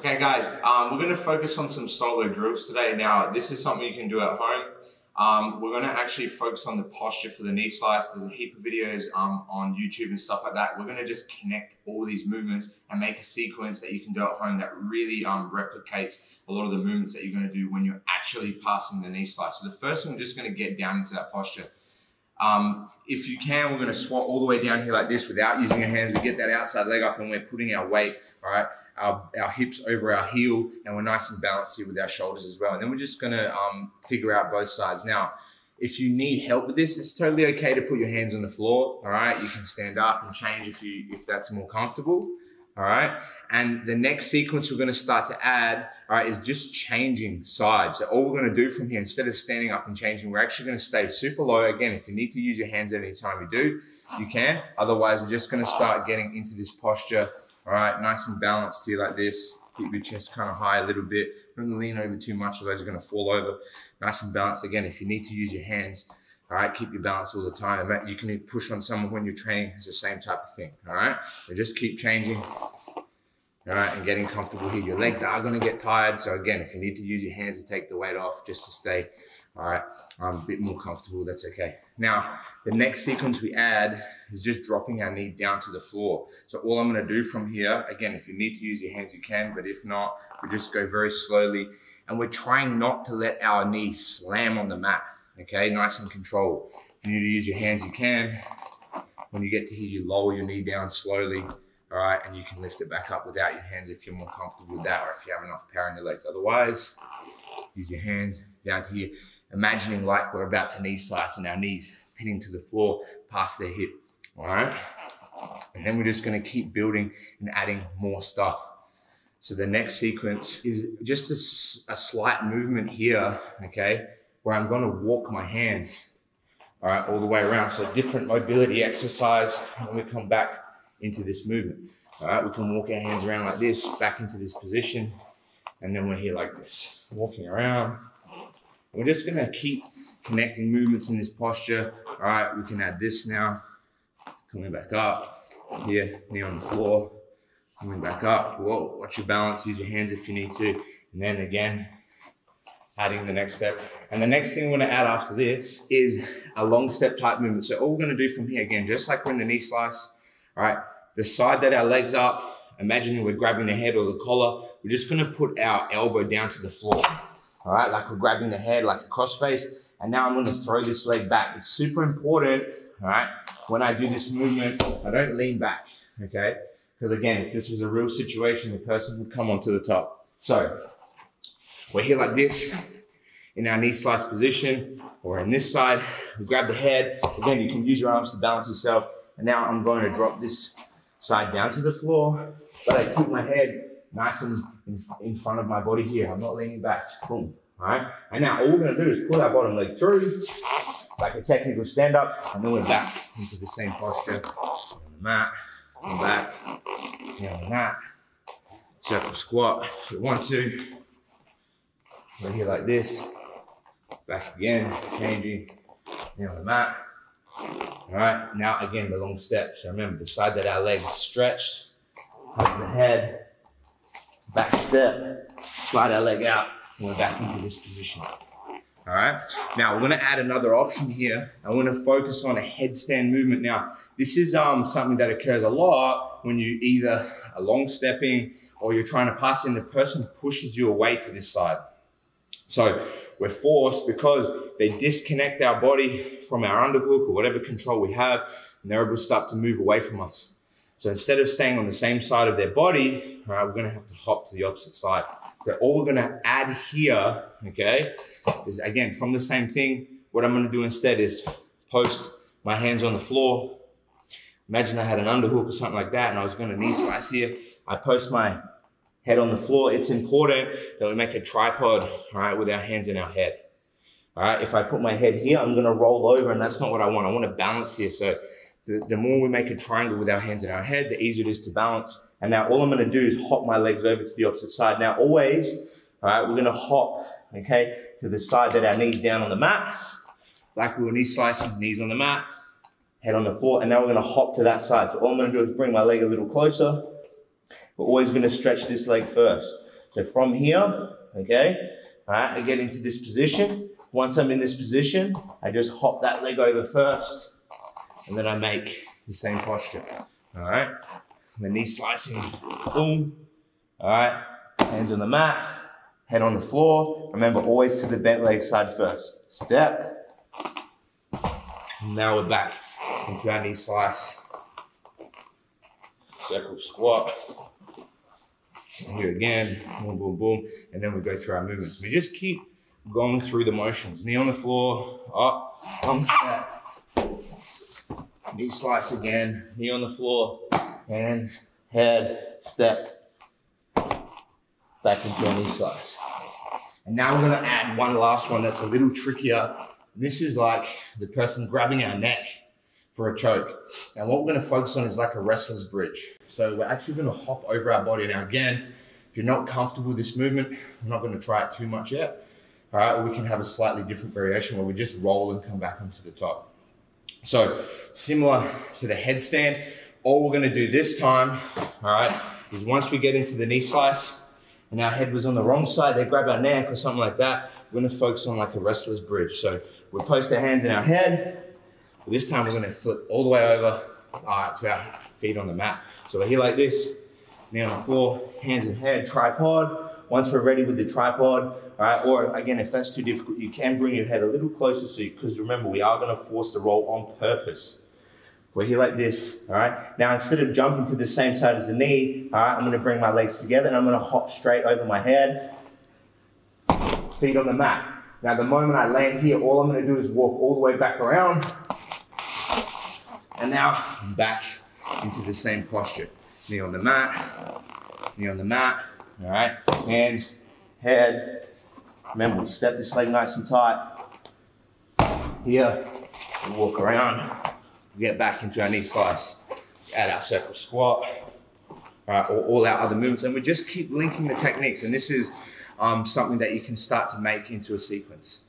Okay guys, we're going to focus on some solo drills today. Now, this is something you can do at home. We're going to actually focus on the posture for the knee slice. There's a heap of videos on YouTube and stuff like that. We're going to just connect all these movements and make a sequence that you can do at home that really replicates a lot of the movements that you're going to do when you're actually passing the knee slice. So the first one, we're just going to get down into that posture. If you can, we're going to squat all the way down here like this without using our hands. We get that outside leg up and we're putting our weight, all right, our hips over our heel, and we're nice and balanced here with our shoulders as well. And then we're just going to figure out both sides. Now, if you need help with this, it's totally okay to put your hands on the floor, all right? You can stand up and change if that's more comfortable, all right? And the next sequence we're going to start to add, all right, is just changing sides. So all we're going to do from here, instead of standing up and changing, we're actually going to stay super low. Again, if you need to use your hands at any time you do, you can. Otherwise, we're just going to start getting into this posture, all right, nice and balanced here like this. Keep your chest kind of high a little bit. Don't lean over too much, otherwise you're going to fall over. Nice and balanced. Again, if you need to use your hands, all right, keep your balance all the time. You can push on someone when you're training. It's the same type of thing, all right? So just keep changing, all right, and getting comfortable here. Your legs are going to get tired. So again, if you need to use your hands to take the weight off just to stay, all right, a bit more comfortable, that's okay. Now, the next sequence we add is just dropping our knee down to the floor. So all I'm going to do from here, again, if you need to use your hands, you can, but if not, we just go very slowly. And we're trying not to let our knee slam on the mat, okay? Nice and controlled. If you need to use your hands, you can. When you get to here, you lower your knee down slowly, all right? And you can lift it back up without your hands if you're more comfortable with that, or if you have enough power in your legs. Otherwise, use your hands down to here, imagining like we're about to knee slice and our knees pinning to the floor past their hip, all right? And then we're just gonna keep building and adding more stuff. So the next sequence is just a slight movement here, okay, where I'm gonna walk my hands, all right, all the way around. So different mobility exercise when we come back into this movement, all right? We can walk our hands around like this, back into this position, and then we're here like this, walking around. We're just gonna keep connecting movements in this posture. All right, we can add this now. Coming back up, here, knee on the floor. Coming back up, whoa, watch your balance, use your hands if you need to. And then again, adding the next step. And the next thing we're gonna add after this is a long step type movement. So all we're gonna do from here, again, just like we're in the knee slice, all right, the side that our leg's up, imagining we're grabbing the head or the collar, we're just gonna put our elbow down to the floor. All right, like we're grabbing the head like a crossface, and now I'm going to throw this leg back. It's super important, all right, when I do this movement, I don't lean back, okay? Because again, if this was a real situation, the person would come onto the top. So we're here like this in our knee slice position, or in this side, we grab the head. Again, you can use your arms to balance yourself. And now I'm going to drop this side down to the floor, but I keep my head nice and in front of my body here. I'm not leaning back. Boom. All right. And now all we're going to do is pull our bottom leg through, like a technical stand up, and then we're back into the same posture. On the mat, come back, on the mat, circle squat. So 1, 2. We're here like this. Back again, changing. On the mat. All right. Now again, the long step. So remember, the side that our legs stretched, hug the head. Back step, slide our leg out, and we're back into this position. All right, now we're gonna add another option here. I wanna focus on a headstand movement. Now, this is something that occurs a lot when you either are long stepping or you're trying to pass in, the person pushes you away to this side. So we're forced, because they disconnect our body from our underhook or whatever control we have, and they're able to start to move away from us. So instead of staying on the same side of their body, all right, we're gonna have to hop to the opposite side. So all we're gonna add here, okay, is again, from the same thing, what I'm gonna do instead is post my hands on the floor. Imagine I had an underhook or something like that, and I was gonna knee slice here. I post my head on the floor. It's important that we make a tripod, all right, with our hands in our head. All right, if I put my head here, I'm gonna roll over, and that's not what I want. I wanna balance here. So the more we make a triangle with our hands in our head, the easier it is to balance. And now all I'm gonna do is hop my legs over to the opposite side. Now always, all right, we're gonna hop, okay, to the side that our knees down on the mat, like we were knee slicing, knees on the mat, head on the floor, and now we're gonna hop to that side. So all I'm gonna do is bring my leg a little closer. We're always gonna stretch this leg first. So from here, okay, all right, I get into this position. Once I'm in this position, I just hop that leg over first, and then I make the same posture. All right, the knee slicing, boom. All right, hands on the mat, head on the floor. Remember, always to the bent leg side first. Step. Now we're back into our knee slice. Circle squat. Here again, boom, boom, boom. And then we go through our movements. We just keep going through the motions. Knee on the floor, up, step. Knee slice again, knee on the floor, hands, head, step. Back into a knee slice. And now we're gonna add one last one that's a little trickier. This is like the person grabbing our neck for a choke. And what we're gonna focus on is like a wrestler's bridge. So we're actually gonna hop over our body. Now again, if you're not comfortable with this movement, I'm not gonna try it too much yet. All right, or we can have a slightly different variation where we just roll and come back onto the top. So similar to the headstand, all we're gonna do this time, all right, is once we get into the knee slice and our head was on the wrong side, they grab our neck or something like that, we're gonna focus on like a wrestler's bridge. So we post our hands in our head, but this time we're gonna flip all the way over to our feet on the mat. So we're here like this, knee on the floor, hands in head, tripod. Once we're ready with the tripod, all right, or again, if that's too difficult, you can bring your head a little closer so you, because remember, we are gonna force the roll on purpose. We're here like this, all right? Now, instead of jumping to the same side as the knee, all right, I'm gonna bring my legs together and I'm gonna hop straight over my head, feet on the mat. Now, the moment I land here, all I'm gonna do is walk all the way back around, and now I'm back into the same posture. Knee on the mat, knee on the mat, all right? Hands, head. Remember, we step this leg nice and tight. Here, we walk around, we get back into our knee slice, add our circle squat, all right, or all our other movements, and we just keep linking the techniques. And this is something that you can start to make into a sequence.